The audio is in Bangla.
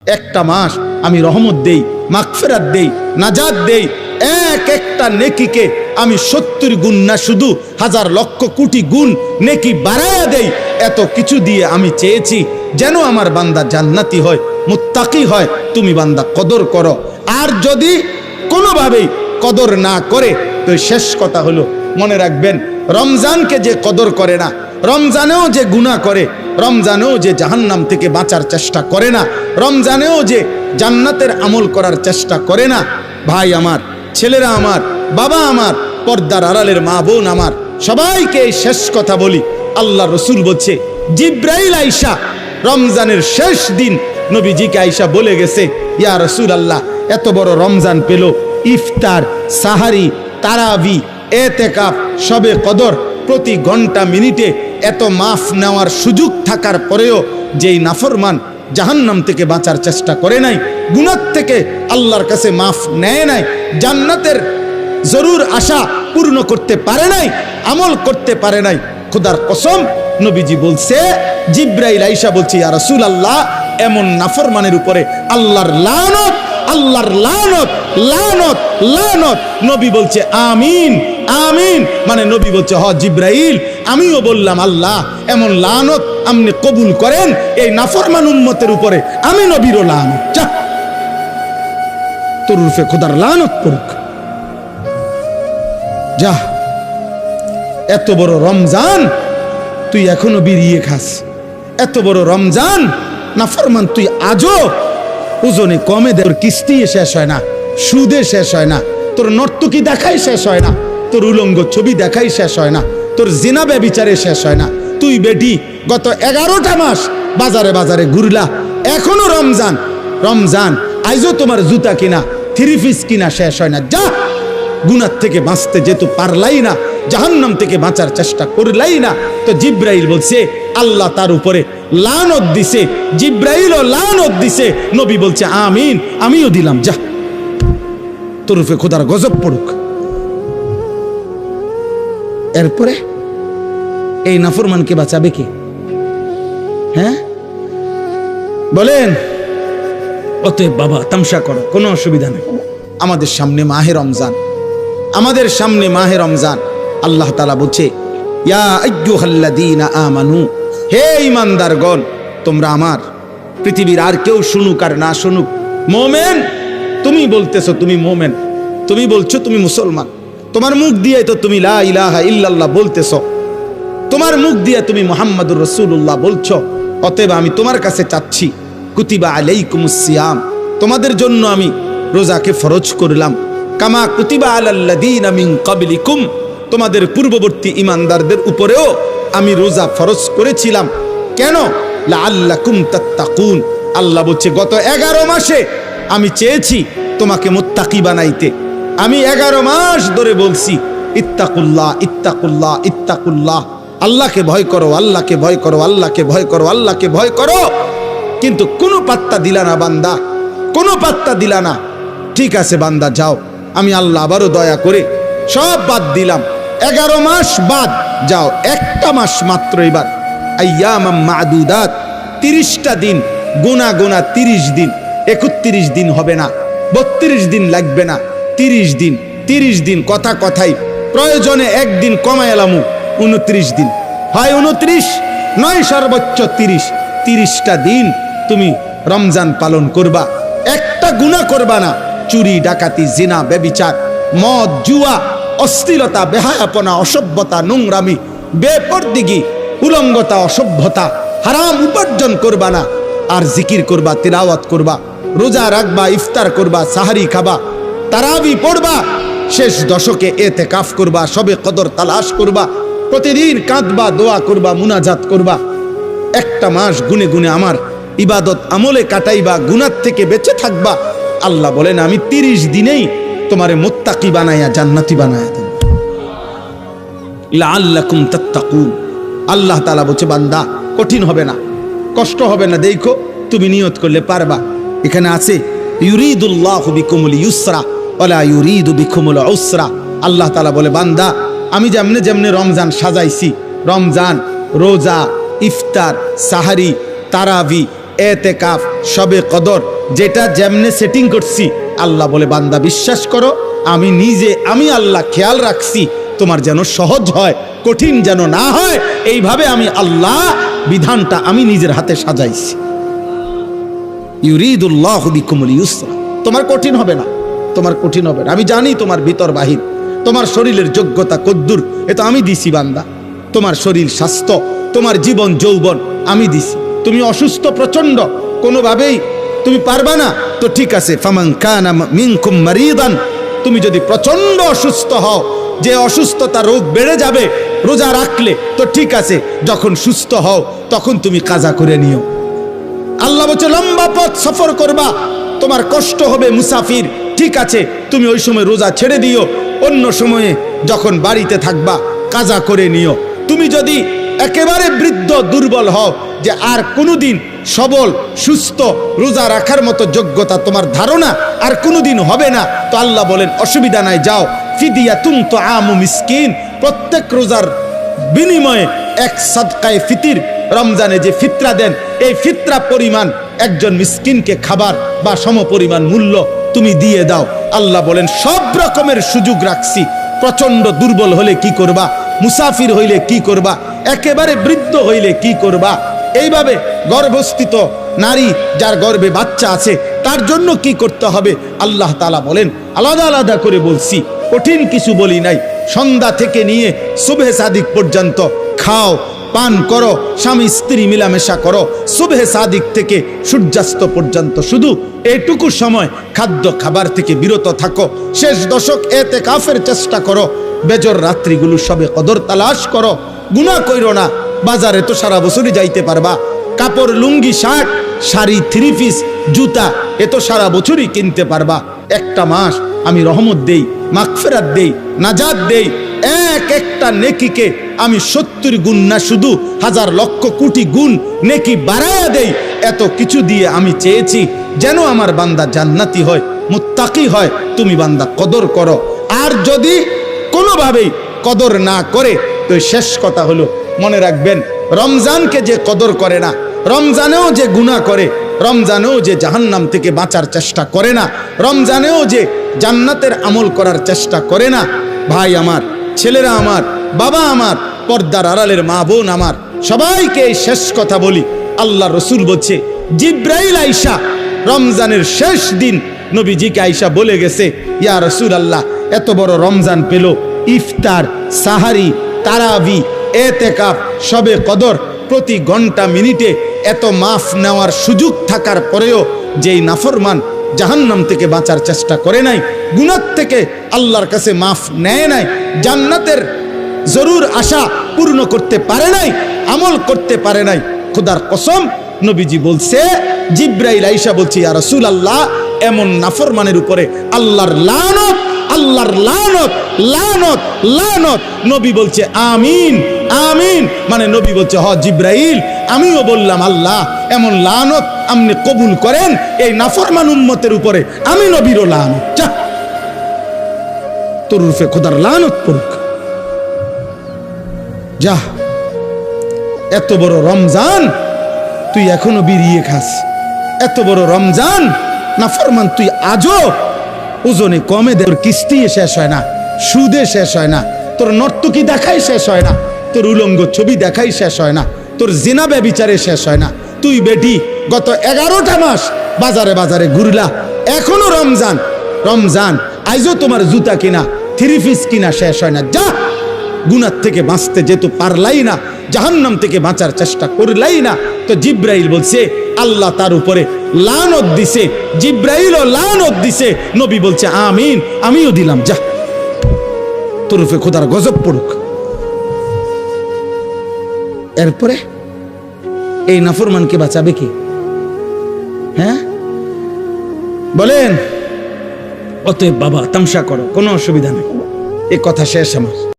একটা মাস আমি রহমত দেই, মাগফিরাত দেই, নাজাত দেই। এক একটা নেকিকে আমি 70 গুণ না, শুধু হাজার লক্ষ কোটি গুণ নেকি বাড়ায়া দেই। এত কিছু দিয়ে আমি চেয়েছি যেন আমার বান্দা জান্নাতি হয়, মুত্তাকি হয়। তুমি বান্দা কদর করো। আর যদি কোনোভাবেই কদর না করে, তো শেষ কথা হলো, মনে রাখবেন, রমজানকে যে কদর করে না, রমজানেও যে গুনাহ করে, রমজানেও যে জাহান্নাম থেকে বাঁচার চেষ্টা করে না, রমজানেও যে জান্নাতের আমল করার চেষ্টা করে না, ভাই আমার, ছেলেরা আমার, বাবা আমার, পর্দার আড়ালের মা বোন আমার, সবাইকে এই শেষ কথা বলি। আল্লাহ রসুল বলছে, জিব্রাইল আইসা রমজানের শেষ দিন নবীজিকে আইসা বলে গেছে, ইয়া রসুল আল্লাহ, এত বড় রমজান পেল, ইফতার, সাহারি, তারাবি, এতেকাফ, শবে কদর, প্রতি ঘন্টা মিনিটে এত মাফ নেওয়ার সুযোগ থাকার পরেও যেই নাফরমান জাহান্নাম থেকে বাঁচার চেষ্টা করে নাই, গুনাহ থেকে আল্লাহর কাছে মাফ নেয় নাই, জান্নাতের জরুর আশা পূর্ণ করতে পারে নাই, আমল করতে পারে নাই, খোদার কসম নবীজি বলছে, জিব্রাইল আইসা বলছে, ইয়া রাসূলুল্লাহ, এমন নাফরমানের উপরে আল্লাহর লানত, আল্লাহর লানত, লানত, লানত। নবী বলছে আমিন, আমিন। মানে নবী বলছে, হ জিব্রাইল, আমিও বললাম, আল্লাহ এমন লানত আপনি কবুল করেন এই নাফরমান উম্মতের উপরে, আমি নবীরও লানত, যা তোর রূপে খোদার লানত পড়ুক, যা। এত বড় রমজান তুই এখনো বিড়িয়ে খাস, এত বড় রমজান নাফরমান তুই আজও ওজনে কমে দে, তোর কিস্তি শেষ হয় না, সুদে শেষ হয় না, তোর নর্তকী দেখাই শেষ হয় না, তোর উলঙ্গ ছবি দেখাই শেষ হয় না, তোর জিনা ব্যভিচারে শেষ হয় না। তুই বেটি গত 11টা মাস বাজারে বাজারে ঘুরলা, এখনো রমজান, রমজান আইজও তোমার জুতা কিনা, থ্রি পিস কিনা শেষ হয় না, যা। গুনাহ থেকে বাঁচতে যেহেতু পারলাই না, জাহান্নাম থেকে বাঁচার চেষ্টা করলাই না, তো জিব্রাইল বলছে আল্লাহ তার উপরে লানত দিছে, জিব্রাইলও লানত দিছে। নবী বলছে আমিন, আমিও দিলাম, যা তোর রূপে খোদার গজব পড়ুক। এরপরে এই নাফরমানকে বাঁচাবে কে? হ্যাঁ বলেন? অতএব বাবা, তামসা করো, কোনো অসুবিধা নেই। আমাদের সামনে মাহে রমজান, আমাদের সামনে মাহে রমজান। আল্লাহ তাআলা বলছে, ইয়া আইয়ুহাল্লাযীনা আমানু, হে ঈমানদারগণ, তোমরা আমার, পৃথিবীর আর কেউ শুনুক আর না শুনুক, মুমিন, তুমি বলতেছো তুমি মুমিন, তুমি বলছো তুমি মুসলমান, তোমার মুখ দিয়ে তো তুমি লা ইলাহা ইল্লাল্লাহ বলতেছো, তোমার মুখ দিয়ে তুমি মুহাম্মাদুর রাসূলুল্লাহ বলছো। অতএব আমি তোমার কাছে চাচ্ছি, কুতিবা আলাইকুমুস সিয়াম, তোমাদের জন্য আমি রোজাকে ফরজ করলাম, কামা কুতিবা আলাল্লাযীনা মিন ক্বাবলিকুম, তোমাদের পূর্ববর্তী ঈমানদারদের উপরেও আমি রোজা ফরজ করেছিলাম। কেন? লাআল্লাকুম তাত্তাকুন। আল্লাহ বলছে, গত 11 মাসে আমি চেয়েছি তোমাকে মুত্তাকি বানাইতে। আমি 11 মাস ধরে বলছি, ইত্তাকুল্লাহ, ইত্তাকুল্লাহ, ইত্তাকুল্লাহ, আল্লাহকে ভয় করো, আল্লাহকে ভয় করো, আল্লাহকে ভয় করো, আল্লাহকে ভয় করো। কিন্তু কোনো পাত্তা দিলা না বান্দা, কোনো পাত্তা দিলা না। ঠিক আছে বান্দা, যাও, আমি আল্লাহ আবারও দয়া করে সব বাদ দিলাম, 11 মাস বাদ, যাও, একটা মাস মাত্র এবার, আইয়ামাম মাদুদাত, 30টা দিন, গোনা গোনা 30 দিন, 31 দিন হবে না, 32 দিন লাগবে না, 30 দিন, 30 দিন, কথা কথাই, প্রয়োজনে একদিন কমায় এলামু, 29 দিন, হয় 29 নয় সর্বোচ্চ 30, 30টা দিন তুমি রমজান পালন করবা, একটা গুনাহ করবা না, চুরি, ডাকাতি, জিনা, ব্যভিচার, মদ, জুয়া, অশ্লীলতা, বেহায়াপনা, অসভ্যতা, নোংরামি, বেপরদিগি, উলঙ্গতা, অসভ্যতা, হারাম উপার্জন করবা না। আর জিকির করবা, তিলাওয়াত করবা, রোজা রাখবা, ইফতার করবা, সাহারি খাবা, তারাবি পড়বা, শেষ দশকে এতেকাফ করবা, শবে কদর তালাশ করবা, প্রতিদিন কাঁদবা, দোয়া করবা, মুনাজাত করবা, একটা মাস গুনে গুনে আমার ইবাদত আমলে কাটাইবা, গুনাহ থেকে বেঁচে থাকবা। আল্লাহ বলেন, আমি 30 দিনেই তোমারে মুত্তাকি বানায়া জান্নাতি বানায়া দেব, লাআল্লাকুম তাত্তাকুন। আল্লাহ তাআলা বলছে, বান্দা কঠিন হবে না, কষ্ট হবে না, দেখো তুমি নিয়ত করলে পারবা। এখানে আছে, ইউরিদুল্লাহু বিকুমুল ইউসরা ওয়ালা ইউরিদু বিকুমুল উসরা। আল্লাহ তাআলা বলে, বান্দা আমি যেমনে যেমনে রমজান সাজাইছি, রমজান, রোজা, ইফতার, সাহারি, তারাবি, এতেকাফ, শবে কদর, যেটা যেমনে সেটিং করছি, আল্লাহ বলে বান্দা বিশ্বাস করো, আমি নিজে আমি আল্লাহ খেয়াল রাখছি তোমার যেন সহজ হয়, কঠিন যেন না হয়। এইভাবে আমি আল্লাহ বিধানটা আমি নিজের হাতে সাজাইছি। ইউরিদুল্লাহু বিকুমুল ইউসরা, তোমার কঠিন হবে না, তোমার কঠিন হবে না। আমি জানি তোমার ভিতর বাহির, তোমার শরীরের যোগ্যতা কদ্দুর, এ তো আমি দিছি বান্দা। তোমার শরীর স্বাস্থ্য, তোমার জীবন যৌবন আমি দিছি। তুমি অসুস্থ প্রচন্ড, কোনোভাবেই তুমি পারবা না, তো ঠিক আছে, ফামান কানা মিনকুম মারিদান, তুমি যদি প্রচন্ড অসুস্থ হও, যে অসুস্থতা রোগ বেড়ে যাবে রোজা রাখলে, তো ঠিক আছে, যখন সুস্থ হও তখন তুমি কাজা করে নিও। আল্লাহ বলছে লম্বা পথ সফর করবা, তোমার কষ্ট হবে, মুসাফির, ঠিক আছে, তুমি ওই সময় রোজা ছেড়ে দিও, অন্য সময়ে যখন বাড়িতে থাকবা কাজা করে নিও। তুমি যদি একেবারে বৃদ্ধ দুর্বল হও, যে আর কোনোদিন সবল সুস্থ রোজা রাখার মতো যোগ্যতা তোমার ধারণা আর কোনোদিন হবে না, তো আল্লাহ বলেন অসুবিধা নাই, যাও, ফিদিয়াতুন তুআমু মিসকিন, প্রত্যেক রোজার বিনিময়ে এক সাদকায়ে ফিতির, রমজানে যে ফিতরা দেন এই ফিতরা পরিমাণ একজন মিসকিনকে খাবার বা সমপরিমাণ মূল্য তুমি দিয়ে দাও। আল্লাহ বলেন সব রকমের সুযোগ রাখছি, প্রচন্ড দুর্বল হলে কি করবা, মুসাফির হইলে কি করবা, একেবারে বৃদ্ধ হইলে কি করবা, এইভাবে গর্ভস্থিত নারী যার গর্ভে বাচ্চা আছে তার জন্য কি করতে হবে আল্লাহ তাআলা বলেন, আলাদা আলাদা করে বলছি, কঠিন কিছু বলি নাই। সন্ধ্যা থেকে নিয়ে সুবহে সাদিক পর্যন্ত খাও, পান করো, স্বামী স্ত্রী মিলামেশা করো, সুবহে সাদিক থেকে সূর্যাস্ত পর্যন্ত শুধু এইটুকু সময় খাদ্য খাবার থেকে বিরত থাকো। শেষ দশক এতেকাফের চেষ্টা করো, বেজর রাত্রিগুলো সবে কদর তালাশ করো, গুনাহ কইরো না। বাজারে তো সারা বছরই যাইতে পারবা, কাপড় লুঙ্গি শার্ট শাড়ি থ্রি পিস জুতা এ তো সারা বছরই কিনতে পারবা। একটা মাস আমি রহমত দেই, মাগফিরাত দেই, নাজাত দেই, এক একটা নেকিকে আমি 70 গুণ না শুধু হাজার লক্ষ কোটি গুণ নেকি বাড়ায়া দেই। এত কিছু দিয়ে আমি চেয়েছি যেন আমার বান্দা জান্নাতি হয়, মুত্তাকি হয়। তুমি বান্দা কদর করো, আর যদি কোনোভাবেই কদর না করে তো শেষ কথা হলো মনে রাখবেন, রমজানকে যে কদর করে না, রমজানেও যে গুনাহ করে, রমজানেও যে জাহান্নাম থেকে বাঁচার চেষ্টা করে না, রমজানেও যে জান্নাতের আমল করার চেষ্টা করে না, ভাই আমার, ছেলেরা আমার, বাবা আমার, পর্দার আড়ালের মা বোন আমার, সবাইকে এই শেষ কথা বলি। আল্লাহ রসুল বলছে, জিব্রাইল আইসা রমজানের শেষ দিন নবীজিকে আইসা বলে গেছে, ইয়া রসুল আল্লাহ, এত বড় রমজান পেল, ইফতার, সাহারি, তারাবি, এতেকাফ, শবে কদর, প্রতি ঘন্টা মিনিটে এত মাফ নেওয়ার সুযোগ থাকার পরেও যেই নাফরমান জাহান্নাম থেকে বাঁচার চেষ্টা করে নাই, গুনাহ থেকে আল্লাহর কাছে মাফ নেয় নাই, জান্নাতের জরুর আশা পূর্ণ করতে পারে নাই, আমল করতে পারে নাই, খোদার কসম নবীজি বলছে, জিব্রাইল আইসা বলছে, ইয়া রাসূলুল্লাহ, এমন নাফরমানের উপরে আল্লাহর লানত, আল্লাহর লানত, লানত, লানত। নবী বলছে আমিন, আমিন, মানে নবী বলছে হ জিব্রাইল, আমিও বললাম আল্লাহ এমন লানত আপনি কবুল করেন এই নাফরমান উম্মতের উপরে, আমি নবীরও লানত, যা তোর রূপে খোদার লানত পড়ুক, যা। এত বড় রমজান তুই এখনো বিড়িয়ে খাস, এত বড় রমজান নাফরমান তুই আজও ওজনে কমে দে, তোর কিস্তি শেষ হয় না, সুদে শেষ হয় না, তোর নর্তকী দেখাই শেষ হয় না, তোর উলঙ্গ ছবি দেখাই শেষ হয় না, তোর জিনা ব্যভিচারে শেষ হয় না। তুই বেটি গত 11টা মাস বাজারে বাজারে ঘুরলা, এখনো রমজান, রমজান আইজও তোমার জুতা কিনা থ্রি পিস কিনা শেষ হয় না, যা। গুনাহ থেকে বাঁচতে যেহেতু পারলাই না, জাহান্নাম থেকে বাঁচার চেষ্টা করলাই না, তো জিব্রাইল বলছে আল্লাহ তার উপরে লানত দিছে, জিব্রাইলও লানত দিছে, নবী বলছে আমিন, আমিও দিলাম, যা তোর উপরে খোদার গজব পড়ুক। এরপরে এই নাফরমানকে বাঁচাবে কি? হ্যাঁ বলেন? অতএব বাবা তামসা করো, কোনো অসুবিধা নেই, এ কথা শেষ আমার।